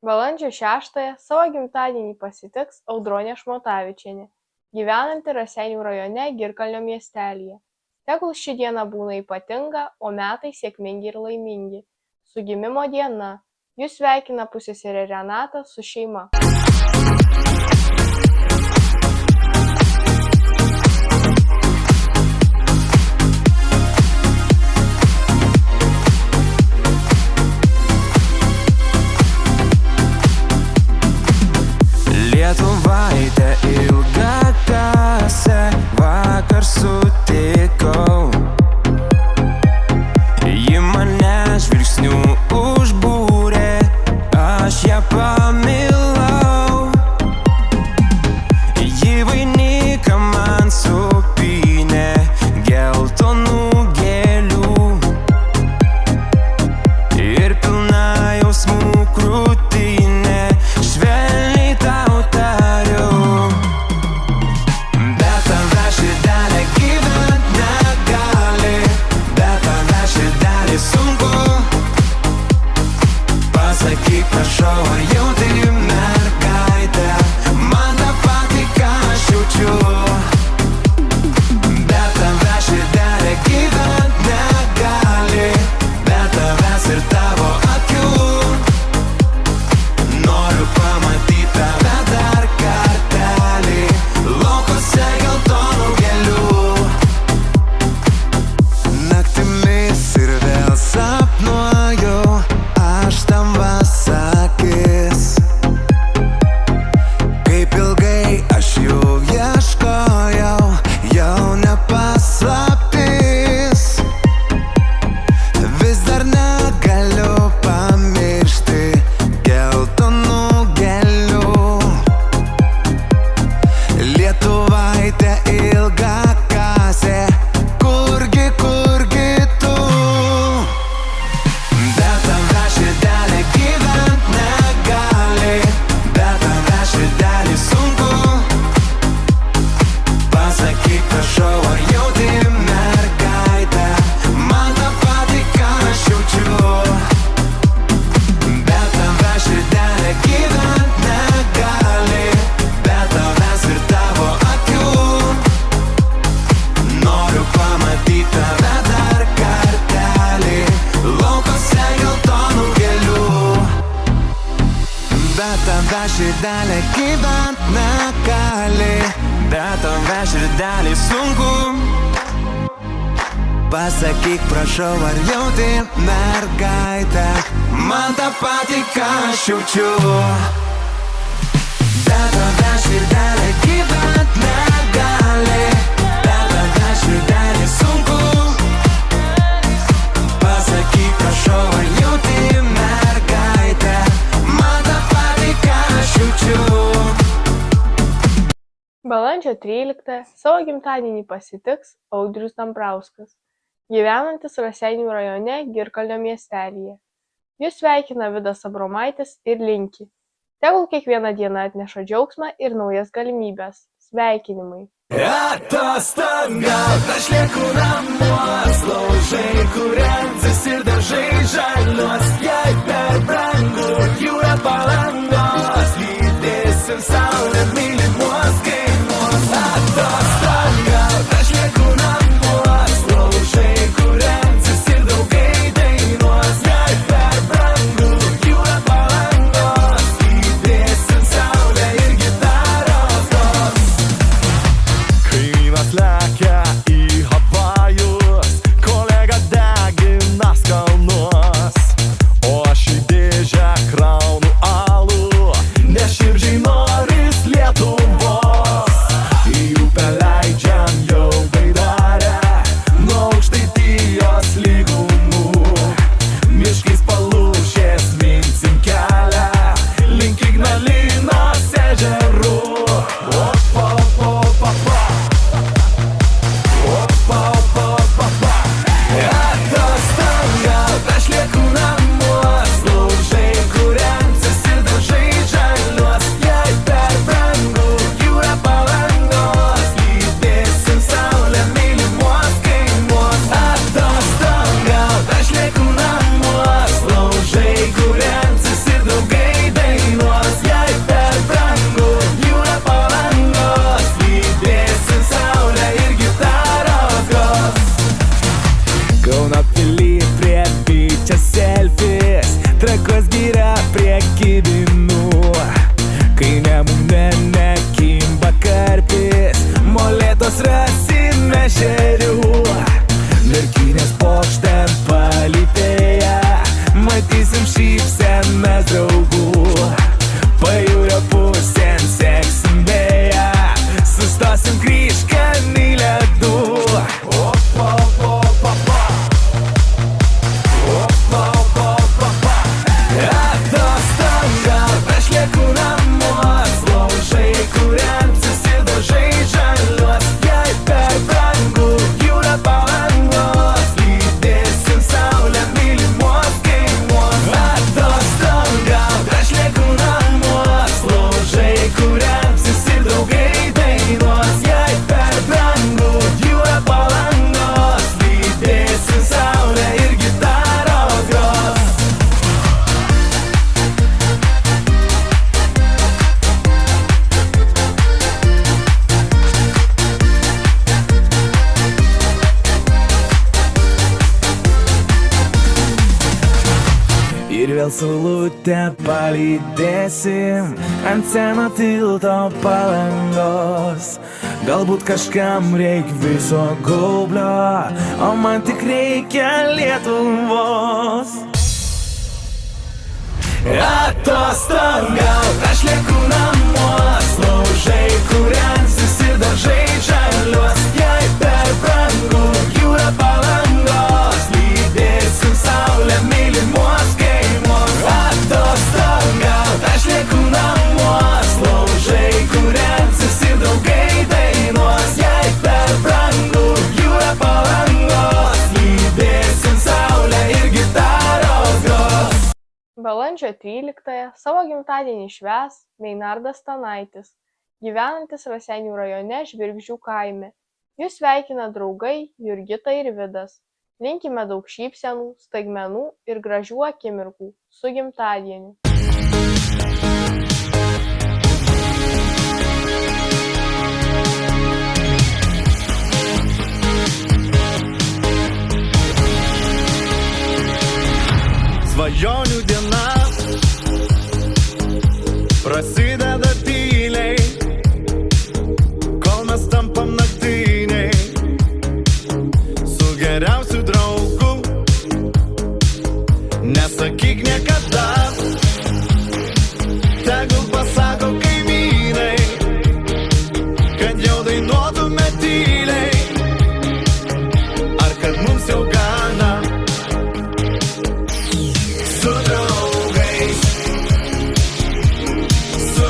Balandžio 6-ąją savo gimtadienį pasitiks Audronė Šmotavičienė, gyvenanti Raseinių rajone Girkalnio miestelyje. Tegul ši diena būna ypatinga, o metai sėkmingi ir laimingi. Su gimimo diena jus sveikina pusseserė Renata su šeima. Lietuvaitė ilgakasė vakar sutikau. Ji mane žvilgsniu užbūrė, aš ją pamilau. Ji vainiką man supynė geltonų gėlių ir pilna jausmų krūtinė. Švelniai tau tariu, bet tave širdelė gyvent negali, bet tave širdelė sunku. Pasakyk, prašau, ar jauti mergaitę, man tą patį, ką aš jaučiu. Bet tave širdelė gyvent negali, bet tavęs ir tavo akių. Noriu pamatyti tave dar kartelį, laukose geltonų gėlių. Naktimis ir vėl sapnuoju, aš tavęs akis. Kaip ilgai aš jų ieškojau, jau ne paslaptis. Vis dar negaliu pamiršti geltonų gėlių. Lietuvaitė ilgakasė, kurgi tu. Bet tave širdelė gyvent negali, bet tave širdelė sunku. Pasakyk, prašau, ar jauti mergaitę, man tą patį, ką aš jaučiu. Bet tave širdelė gyvent negali, bet tavęs ir tavo akių. Noriu pamatyti tave dar kartelį, laukose geltonų gėlių. Bet tave širdelė gyvent negali, bet tave širdelė sunku. Pasakyk, prašau, ar jauti mergaitę, man tą patį, ką aš jaučiu. Bet tave širdelė gyvent negali, bet tave širdelė sunku. Pasakyk, prašau, ar jauti mergaitę, man tą patį, ką aš jaučiu. Balandžio 13-ąją savo gimtadienį pasitiks Audrius Dambrauskas, gyvenantis Raseinių rajone Girkalnio miestelyje. Jus sveikina Vidas Abromaitis ir linki: tegul kiekviena diena atneša džiaugsmą ir naujas galimybes. Sveikinimai. Atostogaut aš lieku namuos, laužai kūrensis ir dažai žaliuos. Jei per brangu jūra Palangos, lydėsim saulę mylimos kaimus. Atostogaut aš lieku namuos, laužai kūrensis ir draugai dainuos. Jei per brangu jūra Palangos, lydėsim saulę ir gitaros gros. Kaimynas lekia į Havajus, kolega degina skalnus, o aš kibinų, kai Nemune nekimba karpis, molėtos rasim mešerių. Merkinės pokšten palytėję, matysim šypsenas draugų. Pajūrio pusėn seksim beje, sustosim kryžkalnį ledų. Atostogaut aš lieku namuos, laužai kuriant susidažai žaliuos. Jei per brangu jūra Palangos, lydėsim saulę mylimos kaimuos. Atostogaut aš lieku namuos, laužai kuriant susidraugai dainuos. Jei per brangu jūra Palangos, lydėsim saulę ir gitaros gros. Ir vėl saulutę palydėsim ant seno tilto Palangos. Galbūt kažkam reik viso gaublio, o man tik reikia Lietuvos. Atostogaut aš lieku namuos, laužai kuriant susidažai žaliuos. Jei per brangu jūra Palangos, lydėsim saulę mylimos kaimuos. Atostogaut aš lieku namuos, laužai kuriant susidraugai dainuos. Jei per brangu jūra Palangos, lydėsim saulę ir gitaros gros. Balandžio 13-ąją savo gimtadienį švęs Meinardas Stanaitis, gyvenantis Raseinių rajone Žvirgždžių kaime. Jus sveikina draugai Jurgita ir Vidas. Linkime daug šypsenų, staigmenų ir gražių akimirkų. Su gimtadieniu. Svajonių diena prasideda tyliai, kol mes tampam naktiniai. Su geriausiu draugu nesakyk niekada, tegul pasako kaimynai, kad jau dainuotume tyliai, ar kad mums jau gana. Su draugais, su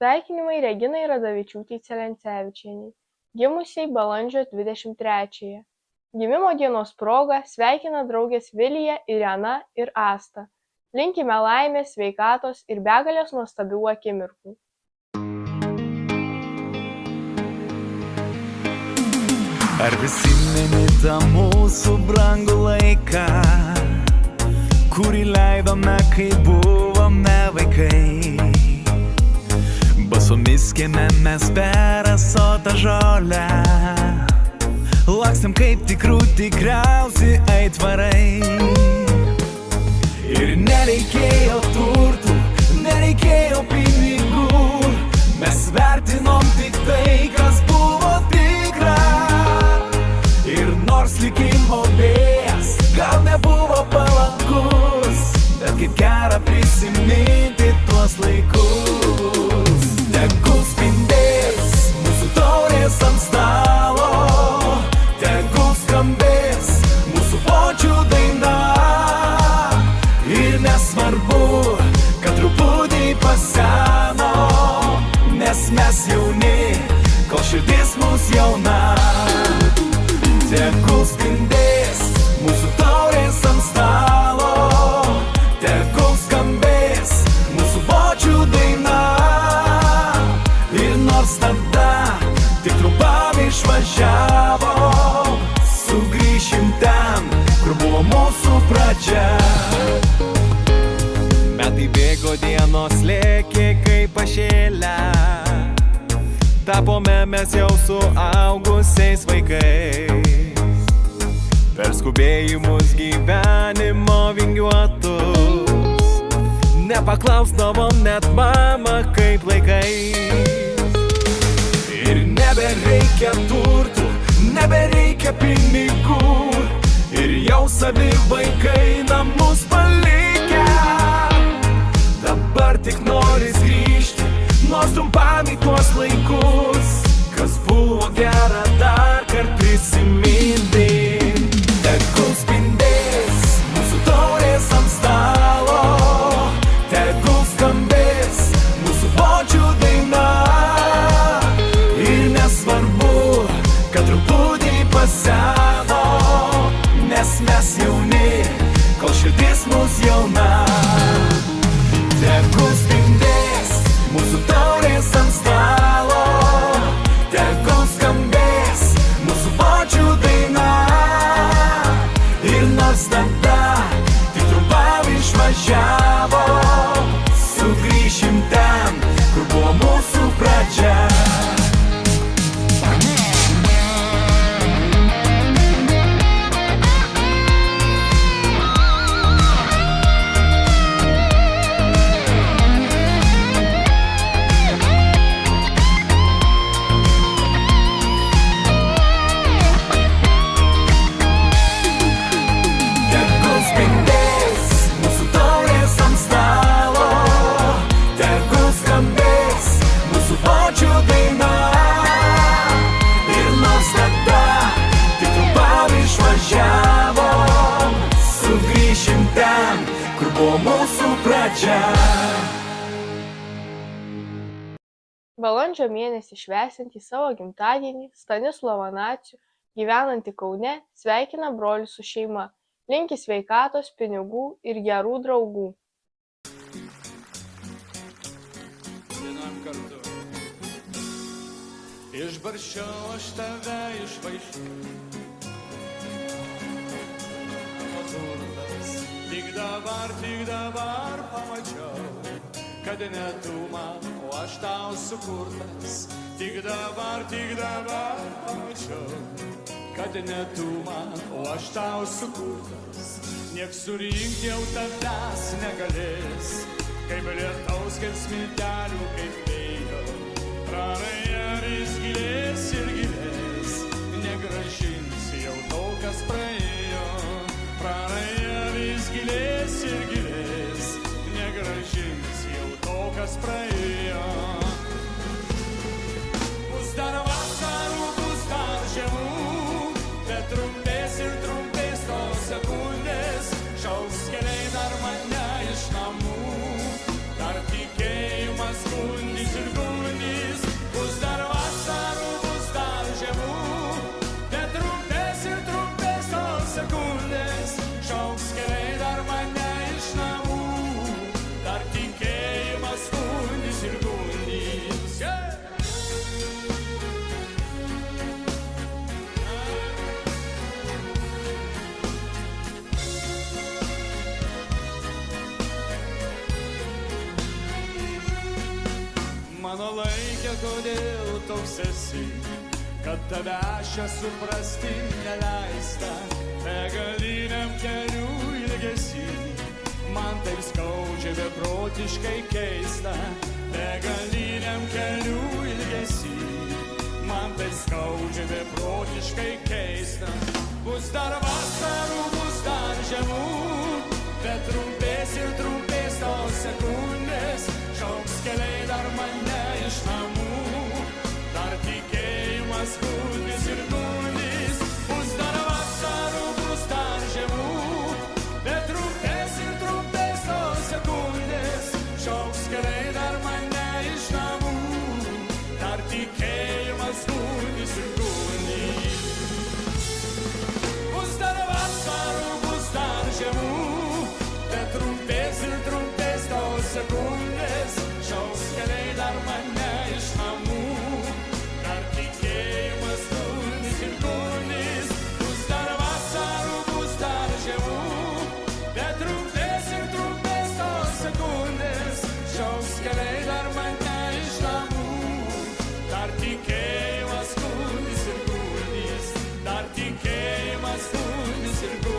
Sveikinimai Reginai Radavičiūtei Celencevičienei, gimusiai balandžio 23-ąją. Gimimo dienos proga sveikina draugės Vilija, Irena ir Asta. Linkime laimės, sveikatos ir begalės nuostabių akimirkų. Ar prisimeni tą mūsų brangų laiką, kurį leidome, kai buvome vaikai? Basomis kieme mes per asotą žolę, lakstėm kaip tikriausi aitvarai. Ir nereikėjo turtų, nereikėjo pinigų, mes vertinom tik tai, kas buvo tikra. Ir nors likimo vėjas gal nebuvo palankus, bet kaip gera prisiminti tuos laikus. Tegul spindės mūsų taurės ant stalo, tegul skambės mūsų bočių daina. Ir nesvarbu, kad truputį paseno, nes mes jauni, kol širdis mūs jauna. Tegul spindės mūsų taurės ant stalo, tegul skambės mūsų bočių daina. Ir nors tada tik trumpam išvažiavom, sugrįšim ten, kur buvo mūsų pradžia. Metai bėgo, dienos lėkė kaip pašėlę, tapome mes jau suaugusiais vaikais. Per skubėjimus gyvenimo vingiuotus nepaklausdavom net mamą kaip laikais. Ir nebereikia turtų, nebereikia pinigų, ir jau savi vaikai namus palikę. Dabar tik noris grįžti, nors trumpam į tuos laikus, kas buvo gera dar kart prisiminti. Tegul spindės mūsų taurės ant stalo, tegul skambės mūsų bočių daina. Ir nesvarbu, kad truputį paseno, nes mes jauni, kol širdis mūs jauna. Tegul spindės mūsų taurės ant stalo, tegul skambės mūsų bočių daina. Ir nors tada tik trumpam išvažiavom, sugrįšim ten, kur buvo mūsų pradžia. Balandžio mėnesį švęsiantį savo gimtadienį Stanislovą Nacių, gyvenantį Kaune, sveikina brolis su šeima, linki sveikatos, pinigų ir gerų draugų. Vienam kartu. Išbarščiau aš tave išvaiščiau, mazurtas, tik dabar pamačiau, kad ne tu man, o aš tau sukurtas. Tik dabar pamačiau, kad ne tu man, o aš tau sukurtas. Nieks surinkti jau tavęs negalės, kaip lietaus, kaip smiltelių, kaip vėjo. Praraja vis gilės ir gilės, negrąžins jau to, kas praėjo. Praraja vis gilės ir gilės, negrąžins jau to, kas praėjo. Bus dar vasarų, bus dar žiemų, bet trumpės ir trumpės tos sekundės, šauks keliai dar mane iš namų, dar tikėjimas gundys ir gundys. Mano laikė, kodėl toks esi, kad tave šią suprasti neleista, begaliniam kelių ilgesį. Man taip skaudžia, beprotiškai keista, begaliniam kelių ilgesį. Man taip skaudžia, beprotiškai keista. Bus dar vasarų, bus dar žiemų, bet trumpės ir trumpės tos sekundės. Šauks keliai dar mane iš namų, dar tikėjimas gundys ir gundys. Bus dar vasarų, bus dar žiemų, bet trumpės ir trumpės tos sekundės. Šauks keliai dar mane iš namų, dar tikėjimas gundys ir gundys. Bus dar vasarų, bus dar žiemų, bet trumpės ir trumpės tos sekundės. Šauks keliai dar mane iš namų, dar tikėjimas gundys ir gundys. Bus dar vasarų, bus dar žiemų, bet trumpės ir trumpės tos sekundės. Šauks keliai dar mane iš namų, dar tikėjimas gundys ir gundys, dar tikėjimas gundys ir gundys.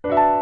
you